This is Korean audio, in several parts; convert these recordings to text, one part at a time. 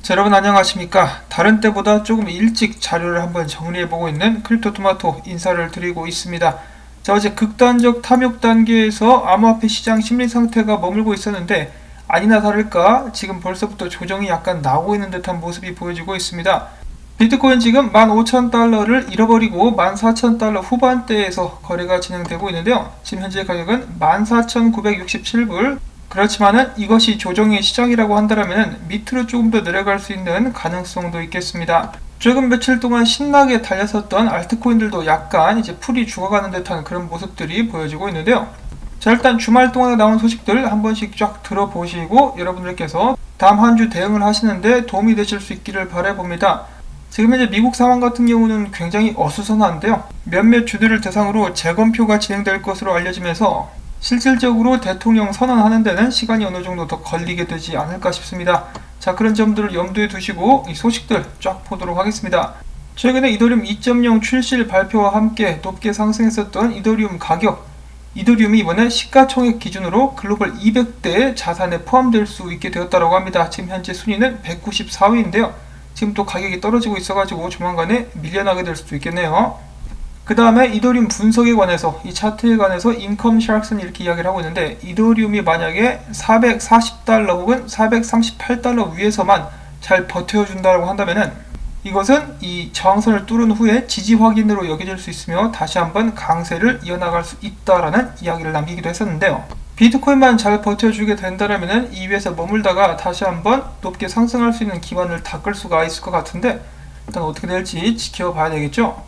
자, 여러분 안녕하십니까. 다른 때보다 조금 일찍 자료를 한번 정리해보고 있는 크립토토마토 인사를 드리고 있습니다. 자, 어제 극단적 탐욕 단계에서 암호화폐 시장 심리 상태가 머물고 있었는데 아니나 다를까 지금 벌써부터 조정이 약간 나오고 있는 듯한 모습이 보여지고 있습니다. 비트코인 지금 15,000달러를 잃어버리고 14,000달러 후반대에서 거래가 진행되고 있는데요. 지금 현재 가격은 14,967불. 그렇지만은 이것이 조정의 시작이라고 한다면 밑으로 조금 더 내려갈 수 있는 가능성도 있겠습니다. 최근 며칠 동안 신나게 달렸었던 알트코인들도 약간 이제 풀이 죽어가는 듯한 그런 모습들이 보여지고 있는데요. 자, 일단 주말 동안에 나온 소식들 한 번씩 쫙 들어보시고 여러분들께서 다음 한 주 대응을 하시는데 도움이 되실 수 있기를 바라봅니다. 지금 현재 미국 상황 같은 경우는 굉장히 어수선한데요. 몇몇 주들을 대상으로 재검표가 진행될 것으로 알려지면서 실질적으로 대통령 선언하는 데는 시간이 어느 정도 더 걸리게 되지 않을까 싶습니다. 자, 그런 점들을 염두에 두시고 이 소식들 쫙 보도록 하겠습니다. 최근에 이더리움 2.0 출시 발표와 함께 높게 상승했었던 이더리움 가격, 이더리움이 이번에 시가총액 기준으로 글로벌 200대 자산에 포함될 수 있게 되었다고 합니다. 지금 현재 순위는 194위인데요. 지금 또 가격이 떨어지고 있어가지고 조만간에 밀려나게 될 수도 있겠네요. 그 다음에 이더리움 분석에 관해서 이 차트에 관해서 인컴 샤크는 이렇게 이야기를 하고 있는데 이더리움이 만약에 440달러 혹은 438달러 위에서만 잘 버텨준다고 한다면은 이것은 이 저항선을 뚫은 후에 지지 확인으로 여겨질 수 있으며 다시 한번 강세를 이어나갈 수 있다라는 이야기를 남기기도 했었는데요. 비트코인만 잘 버텨주게 된다면 이 위에서 머물다가 다시 한번 높게 상승할 수 있는 기반을 닦을 수가 있을 것 같은데 일단 어떻게 될지 지켜봐야 되겠죠.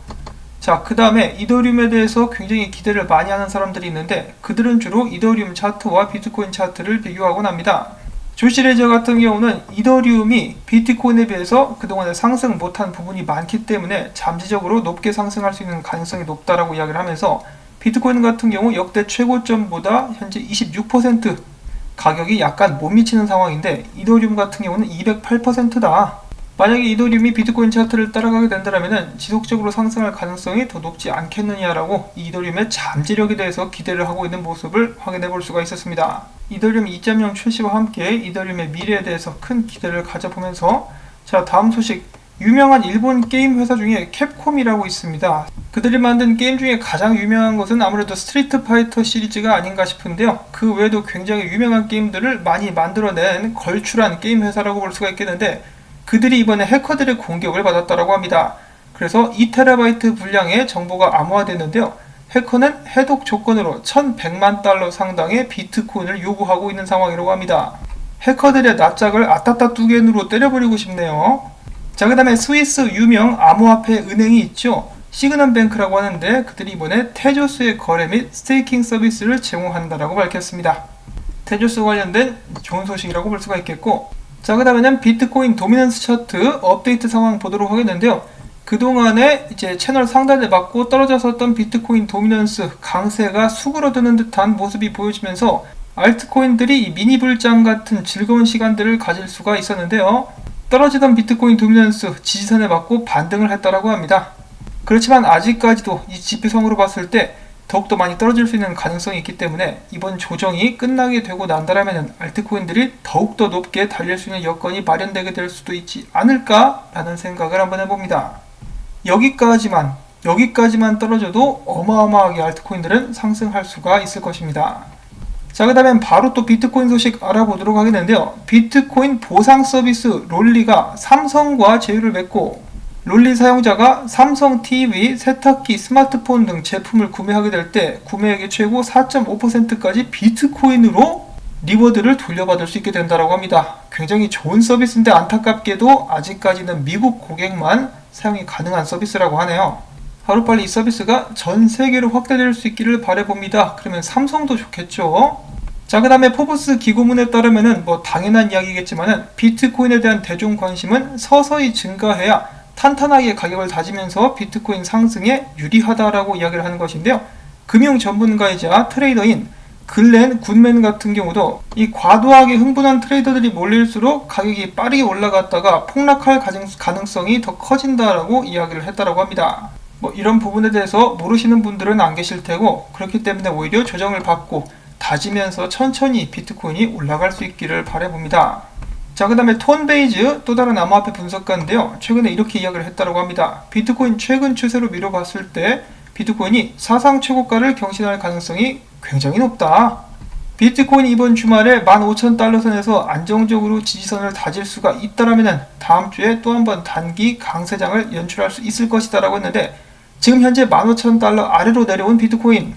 자, 그 다음에 이더리움에 대해서 굉장히 기대를 많이 하는 사람들이 있는데 그들은 주로 이더리움 차트와 비트코인 차트를 비교하곤 합니다. 조시 레저 같은 경우는 이더리움이 비트코인에 비해서 그동안에 상승 못한 부분이 많기 때문에 잠재적으로 높게 상승할 수 있는 가능성이 높다라고 이야기를 하면서 비트코인 같은 경우 역대 최고점보다 현재 26% 가격이 약간 못 미치는 상황인데 이더리움 같은 경우는 208%다. 만약에 이더리움이 비트코인 차트를 따라가게 된다면 지속적으로 상승할 가능성이 더 높지 않겠느냐라고 이더리움의 잠재력에 대해서 기대를 하고 있는 모습을 확인해 볼 수가 있었습니다. 이더리움 2.0 출시와 함께 이더리움의 미래에 대해서 큰 기대를 가져보면서 자, 다음 소식. 유명한 일본 게임 회사 중에 캡콤이라고 있습니다. 그들이 만든 게임 중에 가장 유명한 것은 아무래도 스트리트 파이터 시리즈가 아닌가 싶은데요. 그 외에도 굉장히 유명한 게임들을 많이 만들어낸 걸출한 게임 회사라고 볼 수가 있겠는데 그들이 이번에 해커들의 공격을 받았다고 합니다. 그래서 2TB 분량의 정보가 암호화됐는데요. 해커는 해독 조건으로 1100만 달러 상당의 비트코인을 요구하고 있는 상황이라고 합니다. 해커들의 납작을 아따따 뚜겐으로 때려버리고 싶네요. 자, 그 다음에 스위스 유명 암호화폐 은행이 있죠. 시그넘뱅크라고 하는데 그들이 이번에 테조스의 거래 및 스테이킹 서비스를 제공한다라고 밝혔습니다. 테조스 관련된 좋은 소식이라고 볼 수가 있겠고 자, 그 다음에는 비트코인 도미넌스 차트 업데이트 상황 보도록 하겠는데요. 그동안에 이제 채널 상단에 맞고 떨어졌었던 비트코인 도미넌스 강세가 수그러드는 듯한 모습이 보여지면서 알트코인들이 미니 불장 같은 즐거운 시간들을 가질 수가 있었는데요. 떨어지던 비트코인 도미넌스 지지선에 맞고 반등을 했다라고 합니다. 그렇지만 아직까지도 이 지표성으로 봤을 때 더욱더 많이 떨어질 수 있는 가능성이 있기 때문에 이번 조정이 끝나게 되고 난다라면 알트코인들이 더욱더 높게 달릴 수 있는 여건이 마련되게 될 수도 있지 않을까라는 생각을 한번 해봅니다. 여기까지만 떨어져도 어마어마하게 알트코인들은 상승할 수가 있을 것입니다. 자, 그 다음엔 바로 또 비트코인 소식 알아보도록 하겠는데요. 비트코인 보상 서비스 롤리가 삼성과 제휴를 맺고 롤리 사용자가 삼성 TV, 세탁기, 스마트폰 등 제품을 구매하게 될 때 구매액의 최고 4.5%까지 비트코인으로 리워드를 돌려받을 수 있게 된다고 합니다. 굉장히 좋은 서비스인데 안타깝게도 아직까지는 미국 고객만 사용이 가능한 서비스라고 하네요. 하루빨리 이 서비스가 전 세계로 확대될 수 있기를 바라봅니다. 그러면 삼성도 좋겠죠. 자, 그 다음에 포브스 기고문에 따르면 당연한 이야기겠지만 비트코인에 대한 대중 관심은 서서히 증가해야 탄탄하게 가격을 다지면서 비트코인 상승에 유리하다라고 이야기를 하는 것인데요. 금융 전문가이자 트레이더인 글렌 굿맨 같은 경우도 이 과도하게 흥분한 트레이더들이 몰릴수록 가격이 빠르게 올라갔다가 폭락할 가능성이 더 커진다라고 이야기를 했다라고 합니다. 이런 부분에 대해서 모르시는 분들은 안 계실 테고 그렇기 때문에 오히려 조정을 받고 다지면서 천천히 비트코인이 올라갈 수 있기를 바라봅니다. 자, 그 다음에 톤베이즈, 또 다른 암호화폐 분석가인데요. 최근에 이렇게 이야기를 했다고 합니다. 비트코인 최근 추세로 미뤄봤을 때 비트코인이 사상 최고가를 경신할 가능성이 굉장히 높다. 비트코인이 이번 주말에 15,000달러 선에서 안정적으로 지지선을 다질 수가 있다라면 다음 주에 또 한 번 단기 강세장을 연출할 수 있을 것이다 라고 했는데, 지금 현재 15,000달러 아래로 내려온 비트코인,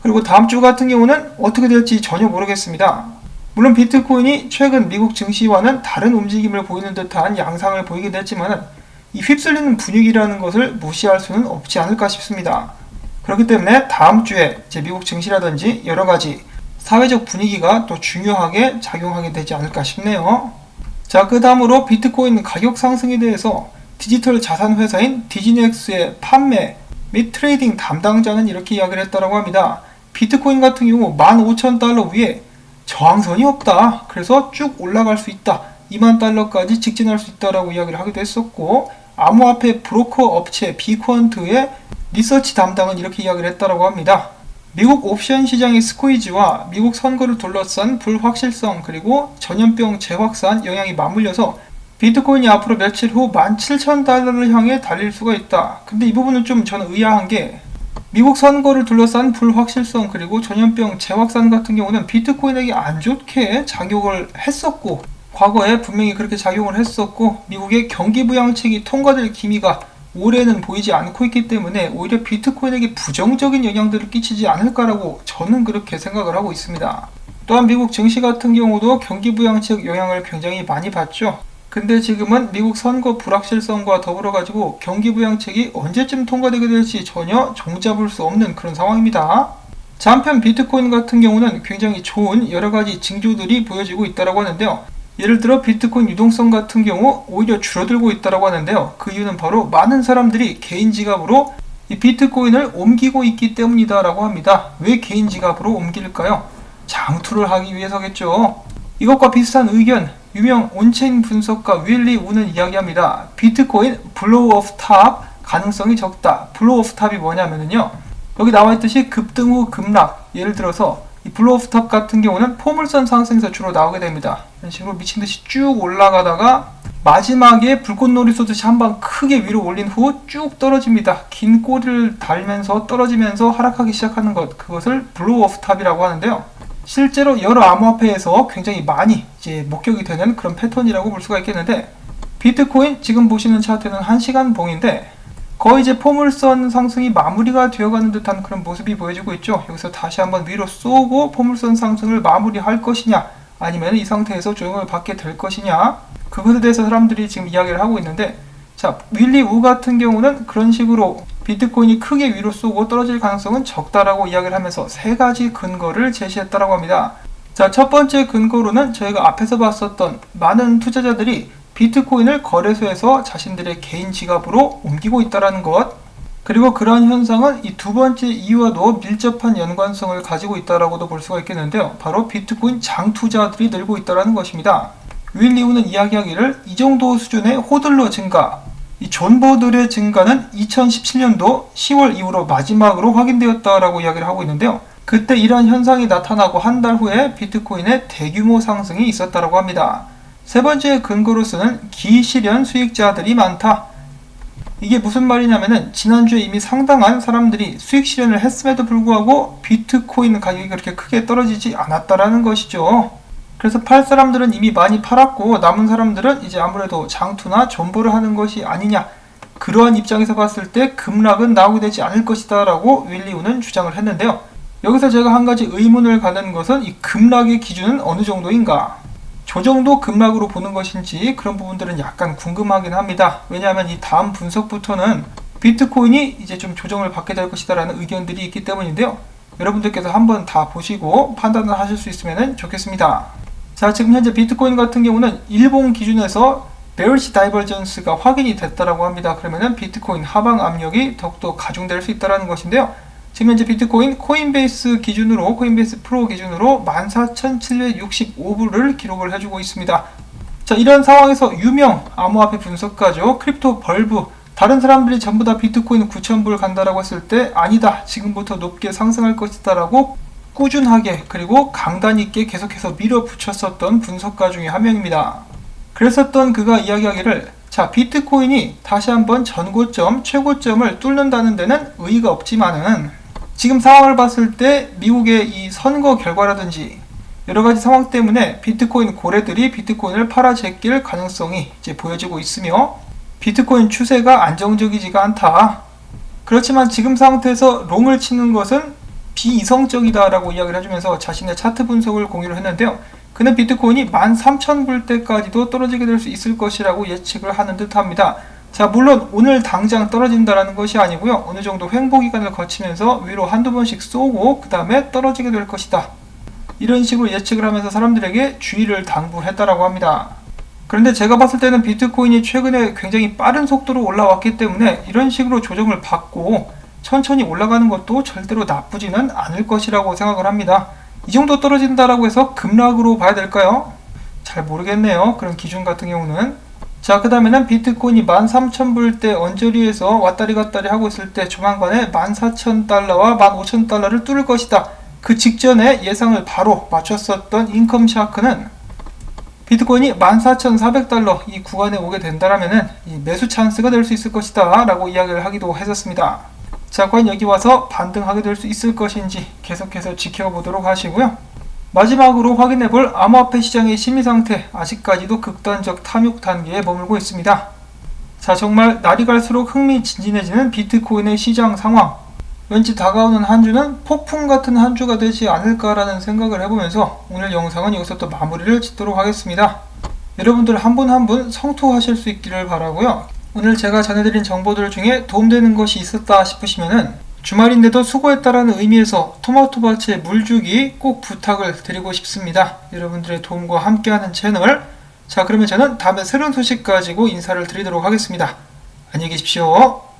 그리고 다음 주 같은 경우는 어떻게 될지 전혀 모르겠습니다. 물론 비트코인이 최근 미국 증시와는 다른 움직임을 보이는 듯한 양상을 보이게 됐지만 이 휩쓸리는 분위기라는 것을 무시할 수는 없지 않을까 싶습니다. 그렇기 때문에 다음 주에 미국 증시라든지 여러 가지 사회적 분위기가 또 중요하게 작용하게 되지 않을까 싶네요. 자, 그 다음으로 비트코인 가격 상승에 대해서 디지털 자산 회사인 디지넥스의 판매 및 트레이딩 담당자는 이렇게 이야기를 했다고 합니다. 비트코인 같은 경우 15,000달러 위에 저항선이 없다. 그래서 쭉 올라갈 수 있다. 2만 달러까지 직진할 수 있다라고 이야기를 하기도 했었고, 암호화폐 브로커 업체 비퀀트의 리서치 담당은 이렇게 이야기를 했다고 합니다. 미국 옵션 시장의 스퀴즈와 미국 선거를 둘러싼 불확실성, 그리고 전염병 재확산 영향이 맞물려서 비트코인이 앞으로 며칠 후 17,000달러를 향해 달릴 수가 있다. 근데 이 부분은 좀 저는 의아한 게, 미국 선거를 둘러싼 불확실성 그리고 전염병 재확산 같은 경우는 비트코인에게 안 좋게 작용을 했었고, 과거에 분명히 그렇게 작용을 했었고, 미국의 경기부양책이 통과될 기미가 올해는 보이지 않고 있기 때문에 오히려 비트코인에게 부정적인 영향들을 끼치지 않을까라고 저는 그렇게 생각을 하고 있습니다. 또한 미국 증시 같은 경우도 경기부양책 영향을 굉장히 많이 받죠. 근데 지금은 미국 선거 불확실성과 더불어 가지고 경기부양책이 언제쯤 통과되게 될지 전혀 종잡을 수 없는 그런 상황입니다. 자, 한편 비트코인 같은 경우는 굉장히 좋은 여러 가지 징조들이 보여지고 있다고 하는데요. 예를 들어 비트코인 유동성 같은 경우 오히려 줄어들고 있다고 하는데요. 그 이유는 바로 많은 사람들이 개인 지갑으로 이 비트코인을 옮기고 있기 때문이다라고 합니다. 왜 개인 지갑으로 옮길까요? 장투를 하기 위해서겠죠. 이것과 비슷한 의견, 유명 온체인 분석가 윌리 우는 이야기합니다. 비트코인 블로우 오프 탑 가능성이 적다. 블로우 오프 탑이 뭐냐면요, 여기 나와있듯이 급등 후 급락, 예를 들어서 이 블로우 오프 탑 같은 경우는 포물선 상승에서 주로 나오게 됩니다. 이런 식으로 미친듯이 쭉 올라가다가 마지막에 불꽃놀이 쏘듯이 한방 크게 위로 올린 후 쭉 떨어집니다. 긴 꼬리를 달면서 떨어지면서 하락하기 시작하는 것, 그것을 블로우 오프 탑이라고 하는데요. 실제로 여러 암호화폐에서 굉장히 많이 목격이 되는 그런 패턴이라고 볼 수가 있겠는데, 비트코인 지금 보시는 차트는 1시간 봉인데 거의 포물선 상승이 마무리가 되어가는 듯한 그런 모습이 보여지고 있죠. 여기서 다시 한번 위로 쏘고 포물선 상승을 마무리할 것이냐, 아니면 이 상태에서 조정을 받게 될 것이냐, 그것에 대해서 사람들이 지금 이야기를 하고 있는데, 자, 윌리 우 같은 경우는 그런 식으로 비트코인이 크게 위로 쏘고 떨어질 가능성은 적다라고 이야기를 하면서 세 가지 근거를 제시했다고 합니다. 자, 첫 번째 근거로는 저희가 앞에서 봤었던 많은 투자자들이 비트코인을 거래소에서 자신들의 개인 지갑으로 옮기고 있다는 것, 그리고 그러한 현상은 이 두 번째 이유와도 밀접한 연관성을 가지고 있다라고도 볼 수가 있겠는데요. 바로 비트코인 장투자들이 늘고 있다는 것입니다. 윌리우는 이야기하기를 이 정도 수준의 호들러 증가, 이 존버들의 증가는 2017년도 10월 이후로 마지막으로 확인되었다라고 이야기를 하고 있는데요. 그때 이러한 현상이 나타나고 한 달 후에 비트코인의 대규모 상승이 있었다고 합니다. 세 번째 근거로서는 기실현 수익자들이 많다. 이게 무슨 말이냐면은 지난주에 이미 상당한 사람들이 수익 실현을 했음에도 불구하고 비트코인 가격이 그렇게 크게 떨어지지 않았다라는 것이죠. 그래서 팔 사람들은 이미 많이 팔았고 남은 사람들은 이제 아무래도 장투나 존버를 하는 것이 아니냐, 그러한 입장에서 봤을 때 급락은 나오게 되지 않을 것이다 라고 윌리우는 주장을 했는데요. 여기서 제가 한 가지 의문을 가는 것은 이 급락의 기준은 어느 정도인가, 저 정도 급락으로 보는 것인지 그런 부분들은 약간 궁금하긴 합니다. 왜냐하면 이 다음 분석부터는 비트코인이 이제 좀 조정을 받게 될 것이다라는 의견들이 있기 때문인데요. 여러분들께서 한번 다 보시고 판단을 하실 수 있으면 좋겠습니다. 자, 지금 현재 비트코인 같은 경우는 일본 기준에서 베어리시 다이버전스가 확인이 됐다라고 합니다. 그러면은 비트코인 하방 압력이 더욱더 가중될 수 있다는 것인데요. 지금 현재 비트코인 코인베이스 기준으로, 코인베이스 프로 기준으로 14,765불을 기록을 해주고 있습니다. 자, 이런 상황에서 유명 암호화폐 분석가죠, 크립토 벌브, 다른 사람들이 전부 다 비트코인 9,000불 간다라고 했을 때 아니다, 지금부터 높게 상승할 것이다 라고 꾸준하게 그리고 강단 있게 계속해서 밀어붙였었던 분석가 중에 한 명입니다. 그랬었던 그가 이야기하기를, 자, 비트코인이 다시 한번 전고점, 최고점을 뚫는다는 데는 의의가 없지만은 지금 상황을 봤을 때 미국의 이 선거 결과라든지 여러가지 상황 때문에 비트코인 고래들이 비트코인을 팔아제낄 가능성이 이제 보여지고 있으며 비트코인 추세가 안정적이지가 않다. 그렇지만 지금 상태에서 롱을 치는 것은 비이성적이다라고 이야기를 해주면서 자신의 차트 분석을 공유를 했는데요. 그는 비트코인이 13,000불대까지도 떨어지게 될 수 있을 것이라고 예측을 하는 듯 합니다. 자, 물론 오늘 당장 떨어진다라는 것이 아니고요. 어느 정도 횡보 기간을 거치면서 위로 한두 번씩 쏘고 그 다음에 떨어지게 될 것이다. 이런 식으로 예측을 하면서 사람들에게 주의를 당부했다라고 합니다. 그런데 제가 봤을 때는 비트코인이 최근에 굉장히 빠른 속도로 올라왔기 때문에 이런 식으로 조정을 받고 천천히 올라가는 것도 절대로 나쁘지는 않을 것이라고 생각을 합니다. 이 정도 떨어진다라고 해서 급락으로 봐야 될까요? 잘 모르겠네요. 그런 기준 같은 경우는. 자, 그 다음에는 비트코인이 13,000불대 언저리에서 왔다리 갔다리 하고 있을 때 조만간에 14,000달러와 15,000달러를 뚫을 것이다. 그 직전에 예상을 바로 맞췄었던 인컴샤크는 비트코인이 14,400달러 이 구간에 오게 된다라면은 매수 찬스가 될 수 있을 것이다 라고 이야기를 하기도 했었습니다. 자, 과연 여기 와서 반등하게 될 수 있을 것인지 계속해서 지켜보도록 하시고요. 마지막으로 확인해볼 암호화폐 시장의 심리상태, 아직까지도 극단적 탐욕 단계에 머물고 있습니다. 자, 정말 날이 갈수록 흥미진진해지는 비트코인의 시장 상황. 왠지 다가오는 한 주는 폭풍 같은 한 주가 되지 않을까라는 생각을 해보면서 오늘 영상은 여기서 또 마무리를 짓도록 하겠습니다. 여러분들 한 분 한 분 성투하실 수 있기를 바라고요. 오늘 제가 전해드린 정보들 중에 도움되는 것이 있었다 싶으시면은 주말인데도 수고했다라는 의미에서 토마토밭에 물주기 꼭 부탁을 드리고 싶습니다. 여러분들의 도움과 함께하는 채널. 자, 그러면 저는 다음에 새로운 소식 가지고 인사를 드리도록 하겠습니다. 안녕히 계십시오.